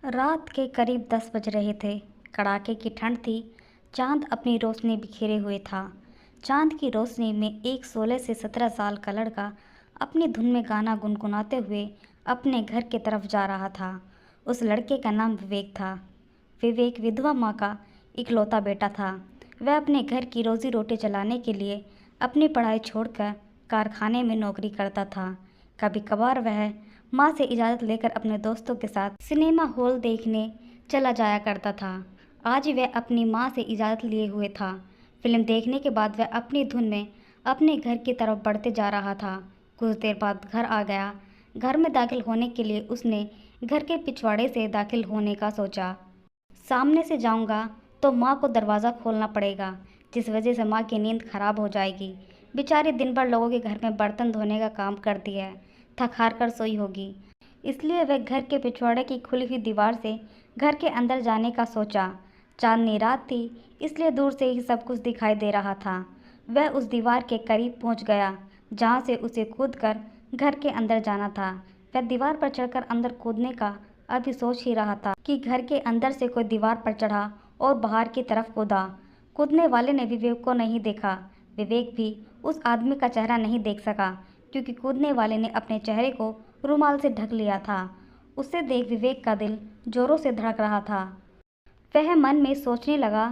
रात के करीब 10 बज रहे थे। कड़ाके की ठंड थी। चांद अपनी रोशनी बिखेरे हुए था। चांद की रोशनी में एक 16 से 17 साल का लड़का अपनी धुन में गाना गुनगुनाते हुए अपने घर की तरफ जा रहा था। उस लड़के का नाम विवेक था। विवेक विधवा माँ का इकलौता बेटा था। वह अपने घर की रोजी रोटी चलाने के लिए अपनी पढ़ाई छोड़कर कारखाने में नौकरी करता था। कभी कभार वह माँ से इजाज़त लेकर अपने दोस्तों के साथ सिनेमा हॉल देखने चला जाया करता था। आज वह अपनी माँ से इजाज़त लिए हुए था। फिल्म देखने के बाद वह अपनी धुन में अपने घर की तरफ बढ़ते जा रहा था। कुछ देर बाद घर आ गया। घर में दाखिल होने के लिए उसने घर के पिछवाड़े से दाखिल होने का सोचा। सामने से जाऊंगा तो माँ को दरवाज़ा खोलना पड़ेगा, जिस वजह से माँ की नींद खराब हो जाएगी। बेचारी दिन भर लोगों के घर में बर्तन धोने का काम करती है, थक हार कर सोई होगी। इसलिए वह घर के पिछवाड़े की खुली हुई दीवार से घर के अंदर जाने का सोचा। चांदनी रात थी, इसलिए दूर से ही सब कुछ दिखाई दे रहा था। वह उस दीवार के करीब पहुंच गया, जहां से उसे कूदकर घर के अंदर जाना था। वह दीवार पर चढ़कर अंदर कूदने का अभी सोच ही रहा था कि घर के अंदर से कोई दीवार पर चढ़ा और बाहर की तरफ कूदा। कूदने वाले ने विवेक को नहीं देखा। विवेक भी उस आदमी का चेहरा नहीं देख सका, क्योंकि कूदने वाले ने अपने चेहरे को रुमाल से ढक लिया था। उसे देख विवेक का दिल जोरों से धड़क रहा था। वह मन में सोचने लगा,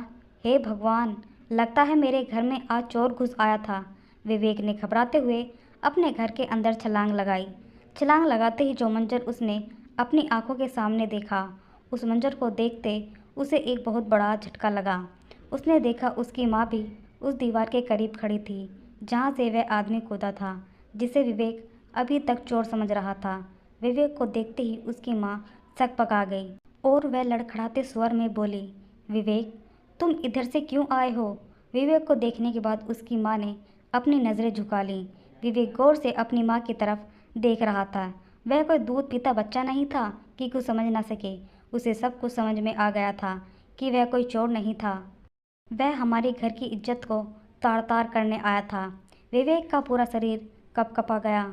हे भगवान, लगता है मेरे घर में आज चोर घुस आया था। विवेक ने घबराते हुए अपने घर के अंदर छलांग लगाई। छलांग लगाते ही जो मंजर उसने अपनी आंखों के सामने देखा, उस मंजर को देखते उसे एक बहुत बड़ा झटका लगा। उसने देखा उसकी माँ भी उस दीवार के करीब खड़ी थी, जहाँ से वह आदमी कूदा था, जिसे विवेक अभी तक चोर समझ रहा था। विवेक को देखते ही उसकी माँ सकपका गई और वह लड़खड़ाते स्वर में बोली, विवेक, तुम इधर से क्यों आए हो? विवेक को देखने के बाद उसकी माँ ने अपनी नज़रें झुका लीं। विवेक गौर से अपनी माँ की तरफ देख रहा था। वह कोई दूध पीता बच्चा नहीं था कि कुछ समझ ना सके। उसे सब कुछ समझ में आ गया था कि वह कोई चोर नहीं था। वह हमारे घर की इज्जत को तार तार करने आया था। विवेक का पूरा शरीर कँपकँपा गया।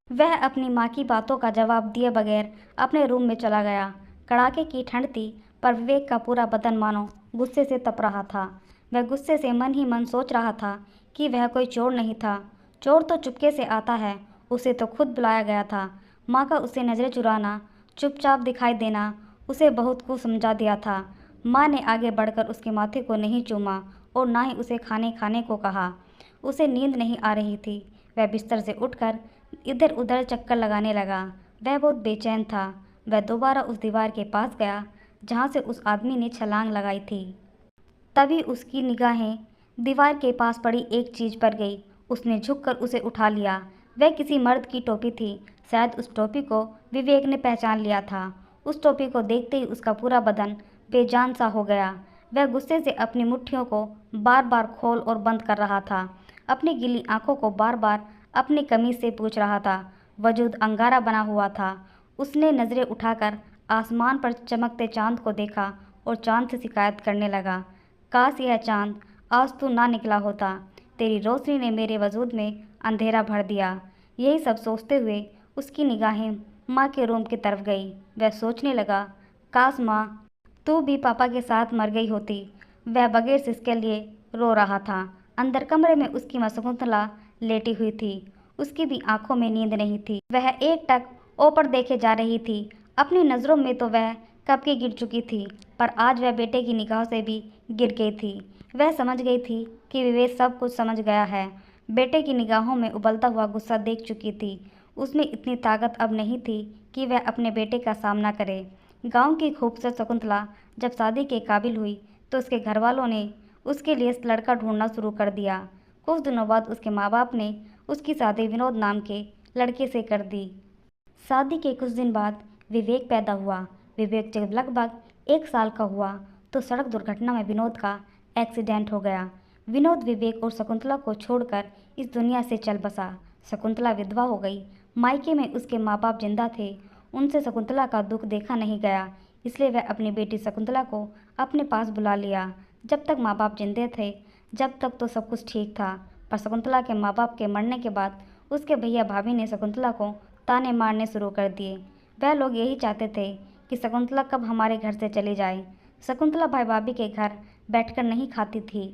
वह अपनी माँ की बातों का जवाब दिए बगैर अपने रूम में चला गया। कड़ाके की ठंड थी, पर विवेक का पूरा बदन मानो गुस्से से तप रहा था। वह गुस्से से मन ही मन सोच रहा था कि वह कोई चोर नहीं था। चोर तो चुपके से आता है, उसे तो खुद बुलाया गया था। माँ का उसे नज़रें चुराना, चुपचाप दिखाई देना उसे बहुत कुछ समझा दिया था। माँ ने आगे बढ़कर उसके माथे को नहीं चूमा और ना ही उसे खाने को कहा। उसे नींद नहीं आ रही थी। वह बिस्तर से उठकर इधर उधर चक्कर लगाने लगा। वह बहुत बेचैन था। वह दोबारा उस दीवार के पास गया जहाँ से उस आदमी ने छलांग लगाई थी। तभी उसकी निगाहें दीवार के पास पड़ी एक चीज़ पर गई। उसने झुककर उसे उठा लिया। वह किसी मर्द की टोपी थी। शायद उस टोपी को विवेक ने पहचान लिया था। उस टोपी को देखते ही उसका पूरा बदन बेजान सा हो गया। वह गुस्से से अपनी मुट्ठियों को बार बार खोल और बंद कर रहा था। अपनी गीली आंखों को बार बार अपनी कमीज से पूछ रहा था। वजूद अंगारा बना हुआ था। उसने नज़रें उठाकर आसमान पर चमकते चांद को देखा और चांद से शिकायत करने लगा, काश यह चांद आज तू ना निकला होता। तेरी रोशनी ने मेरे वजूद में अंधेरा भर दिया। यही सब सोचते हुए उसकी निगाहें माँ के रूम की तरफ गई। वह सोचने लगा, काश माँ तू भी पापा के साथ मर गई होती। वह बगैर सिसके लिए रो रहा था। अंदर कमरे में उसकी माँ शकुंतला लेटी हुई थी। उसकी भी आंखों में नींद नहीं थी। वह एकटक ऊपर देखे जा रही थी। अपनी नज़रों में तो वह कब की गिर चुकी थी, पर आज वह बेटे की निगाह से भी गिर गई थी। वह समझ गई थी कि विवेक सब कुछ समझ गया है। बेटे की निगाहों में उबलता हुआ गुस्सा देख चुकी थी। उसमें इतनी ताकत अब नहीं थी कि वह अपने बेटे का सामना करे। गांव की खूबसूरत शकुंतला जब शादी के काबिल हुई तो उसके घर वालों ने उसके लिए लड़का ढूंढना शुरू कर दिया। कुछ दिनों बाद उसके माँ बाप ने उसकी शादी विनोद नाम के लड़के से कर दी। शादी के कुछ दिन बाद विवेक पैदा हुआ। विवेक जब लगभग 1 साल का हुआ तो सड़क दुर्घटना में विनोद का एक्सीडेंट हो गया। विनोद विवेक और शकुंतला को छोड़कर इस दुनिया से चल बसा। शकुंतला विधवा हो गई। मायके में उसके माँ बाप जिंदा थे। उनसे शकुंतला का दुख देखा नहीं गया, इसलिए वह अपनी बेटी शकुंतला को अपने पास बुला लिया। जब तक माँ बाप जिंदे थे, जब तक तो सब कुछ ठीक था, पर शकुंतला के माँ बाप के मरने के बाद उसके भैया भाभी ने शकुंतला को ताने मारने शुरू कर दिए। वह लोग यही चाहते थे कि शकुंतला कब हमारे घर से चली जाए। शकुंतला भाई भाभी के घर बैठकर नहीं खाती थी।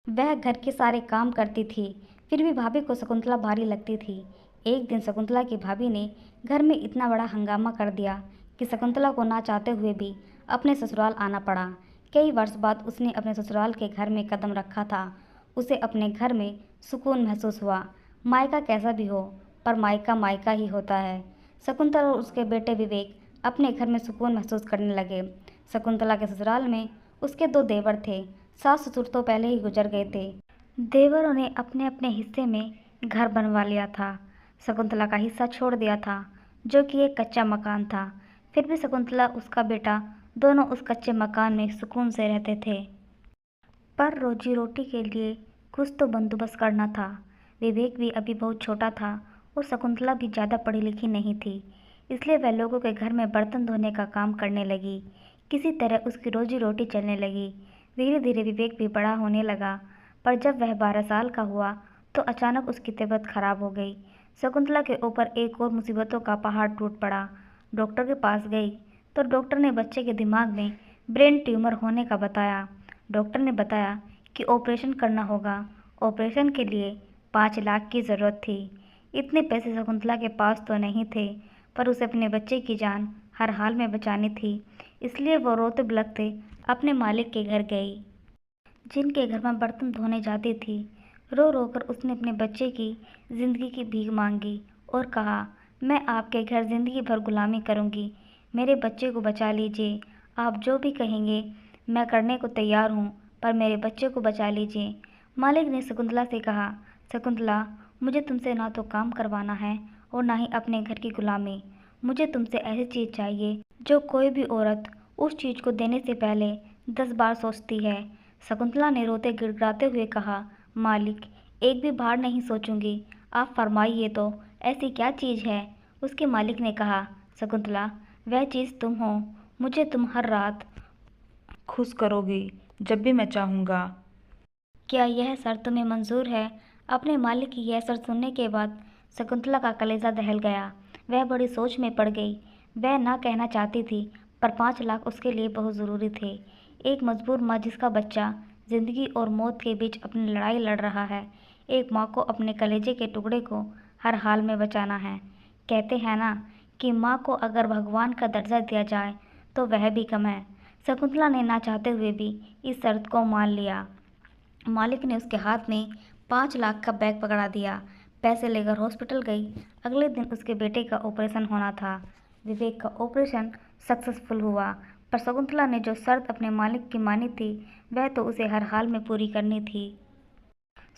वह घर के सारे काम करती थी, फिर भी भाभी को शकुंतला भारी लगती थी। एक दिन शकुंतला की भाभी ने घर में इतना बड़ा हंगामा कर दिया कि शकुंतला को ना चाहते हुए भी अपने ससुराल आना पड़ा। कई वर्ष बाद उसने अपने ससुराल के घर में कदम रखा था। उसे अपने घर में सुकून महसूस हुआ। मायका कैसा भी हो, पर मायका मायका ही होता है। शकुंतला और उसके बेटे विवेक अपने घर में सुकून महसूस करने लगे। शकुंतला के ससुराल में उसके 2 देवर थे। सास ससुर तो पहले ही गुजर गए थे। देवरों ने अपने अपने हिस्से में घर बनवा लिया था। शकुंतला का हिस्सा छोड़ दिया था, जो कि एक कच्चा मकान था। फिर भी शकुंतला उसका बेटा दोनों उस कच्चे मकान में सुकून से रहते थे। पर रोजी रोटी के लिए कुछ तो बंदोबस्त करना था। विवेक भी अभी बहुत छोटा था और शकुंतला भी ज़्यादा पढ़ी लिखी नहीं थी, इसलिए वह लोगों के घर में बर्तन धोने का काम करने लगी। किसी तरह उसकी रोजी रोटी चलने लगी। धीरे धीरे विवेक भी बड़ा होने लगा, पर जब वह 12 साल का हुआ तो अचानक उसकी तबीयत खराब हो गई। शकुंतला के ऊपर एक और मुसीबतों का पहाड़ टूट पड़ा। डॉक्टर के पास गई तो डॉक्टर ने बच्चे के दिमाग में ब्रेन ट्यूमर होने का बताया। डॉक्टर ने बताया कि ऑपरेशन करना होगा। ऑपरेशन के लिए 5 लाख की ज़रूरत थी। इतने पैसे शकुंतला के पास तो नहीं थे, पर उसे अपने बच्चे की जान हर हाल में बचानी थी। इसलिए वो रोते बिलखते अपने मालिक के घर गई, जिनके घर में बर्तन धोने जाती थी। रो रो कर उसने अपने बच्चे की ज़िंदगी की भीख मांगी और कहा, मैं आपके घर ज़िंदगी भर गुलामी करूँगी, मेरे बच्चे को बचा लीजिए। आप जो भी कहेंगे मैं करने को तैयार हूँ, पर मेरे बच्चे को बचा लीजिए। मालिक ने शकुंतला से कहा, शकुंतला, मुझे तुमसे ना तो काम करवाना है और ना ही अपने घर की गुलामी। मुझे तुमसे ऐसी चीज़ चाहिए जो कोई भी औरत उस चीज़ को देने से पहले 10 बार सोचती है। शकुंतला ने रोते गिड़गिड़ाते हुए कहा, मालिक, एक भी बार नहीं सोचूंगी, आप फरमाइए तो ऐसी क्या चीज़ है। उसके मालिक ने कहा, शकुंतला, वह चीज़ तुम हो। मुझे तुम हर रात खुश करोगी जब भी मैं चाहूँगा। क्या यह शर्त तुम्हें मंजूर है। अपने मालिक की यह शर्त सुनने के बाद शकुंतला का कलेजा दहल गया। वह बड़ी सोच में पड़ गई। वह ना कहना चाहती थी, पर 5 लाख उसके लिए बहुत ज़रूरी थे। एक मजबूर माँ जिसका बच्चा जिंदगी और मौत के बीच अपनी लड़ाई लड़ रहा है। एक माँ को अपने कलेजे के टुकड़े को हर हाल में बचाना है। कहते हैं ना कि माँ को अगर भगवान का दर्जा दिया जाए तो वह भी कम है। शकुंतला ने ना चाहते हुए भी इस शर्त को मान लिया। मालिक ने उसके हाथ में 5 लाख का बैग पकड़ा दिया। पैसे लेकर हॉस्पिटल गई। अगले दिन उसके बेटे का ऑपरेशन होना था। विवेक का ऑपरेशन सक्सेसफुल हुआ, पर शकुंतला ने जो शर्त अपने मालिक की मानी थी, वह तो उसे हर हाल में पूरी करनी थी।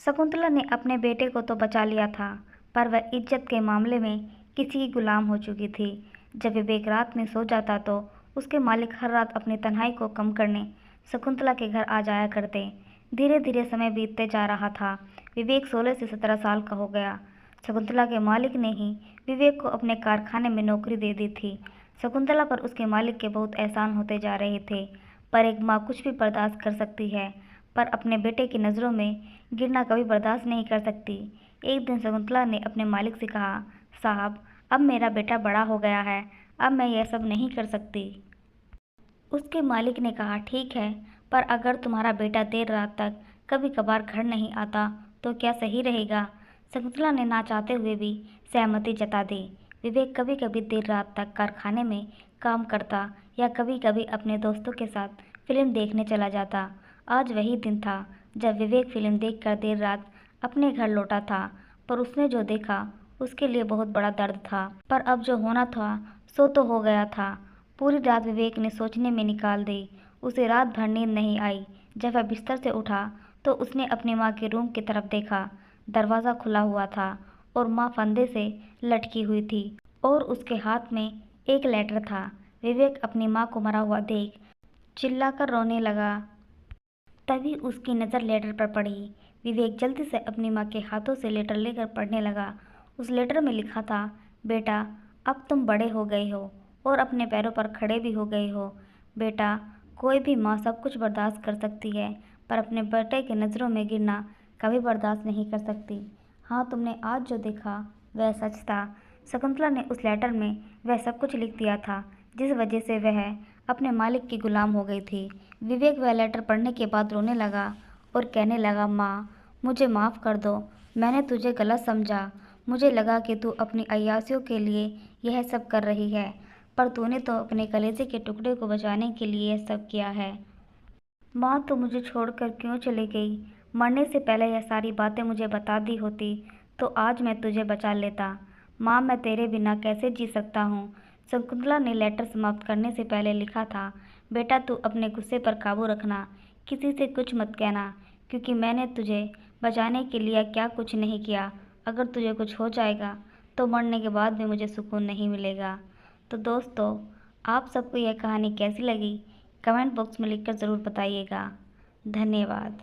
शकुंतला ने अपने बेटे को तो बचा लिया था, पर वह इज्जत के मामले में किसी की गुलाम हो चुकी थी। जब विवेक रात में सो जाता तो उसके मालिक हर रात अपनी तन्हाई को कम करने शकुंतला के घर आ जाया करते। धीरे धीरे समय बीतते जा रहा था। विवेक 16 से 17 साल का हो गया। शकुंतला के मालिक ने ही विवेक को अपने कारखाने में नौकरी दे दी थी। शकुंतला पर उसके मालिक के बहुत एहसान होते जा रहे थे, पर एक माँ कुछ भी बर्दाश्त कर सकती है, पर अपने बेटे की नज़रों में गिरना कभी बर्दाश्त नहीं कर सकती। एक दिन शकुंतला ने अपने मालिक से कहा, साहब, अब मेरा बेटा बड़ा हो गया है, अब मैं यह सब नहीं कर सकती। उसके मालिक ने कहा, ठीक है, पर अगर तुम्हारा बेटा देर रात तक कभी कभार घर नहीं आता तो क्या सही रहेगा। शकुंतला ने ना चाहते हुए भी सहमति जता दी। विवेक कभी कभी देर रात तक कारखाने में काम करता या कभी कभी अपने दोस्तों के साथ फिल्म देखने चला जाता। आज वही दिन था जब विवेक फिल्म देखकर देर रात अपने घर लौटा था, पर उसने जो देखा उसके लिए बहुत बड़ा दर्द था। पर अब जो होना था सो तो हो गया था। पूरी रात विवेक ने सोचने में निकाल दी। उसे रात भर नींद नहीं आई। जब वह बिस्तर से उठा तो उसने अपनी माँ के रूम की तरफ देखा। दरवाज़ा खुला हुआ था और माँ फंदे से लटकी हुई थी और उसके हाथ में एक लेटर था। विवेक अपनी माँ को मरा हुआ देख चिल्लाकर रोने लगा। तभी उसकी नज़र लेटर पर पड़ी। विवेक जल्दी से अपनी माँ के हाथों से लेटर लेकर पढ़ने लगा। उस लेटर में लिखा था, बेटा, अब तुम बड़े हो गए हो और अपने पैरों पर खड़े भी हो गए हो। बेटा, कोई भी माँ सब कुछ बर्दाश्त कर सकती है, पर अपने बेटे की नज़रों में गिरना कभी बर्दाश्त नहीं कर सकती। हाँ, तुमने आज जो देखा वह सच था। शकुंतला ने उस लेटर में वह सब कुछ लिख दिया था जिस वजह से वह अपने मालिक की गुलाम हो गई थी। विवेक वह लेटर पढ़ने के बाद रोने लगा और कहने लगा, माँ, मुझे माफ़ कर दो, मैंने तुझे गलत समझा। मुझे लगा कि तू अपनी अय्यासियों के लिए यह सब कर रही है, पर तूने तो अपने कलेजे के टुकड़े को बचाने के लिए यह सब किया है। माँ, तो मुझे छोड़कर क्यों चली गई? मरने से पहले यह सारी बातें मुझे बता दी होती तो आज मैं तुझे बचा लेता। माँ, मैं तेरे बिना कैसे जी सकता हूँ? शकुंतला ने लेटर समाप्त करने से पहले लिखा था, बेटा तू अपने गुस्से पर काबू रखना, किसी से कुछ मत कहना, क्योंकि मैंने तुझे बचाने के लिए क्या कुछ नहीं किया। अगर तुझे कुछ हो जाएगा तो मरने के बाद भी मुझे सुकून नहीं मिलेगा। तो दोस्तों, आप सबको यह कहानी कैसी लगी? कमेंट बॉक्स में लिखकर ज़रूर बताइएगा। धन्यवाद।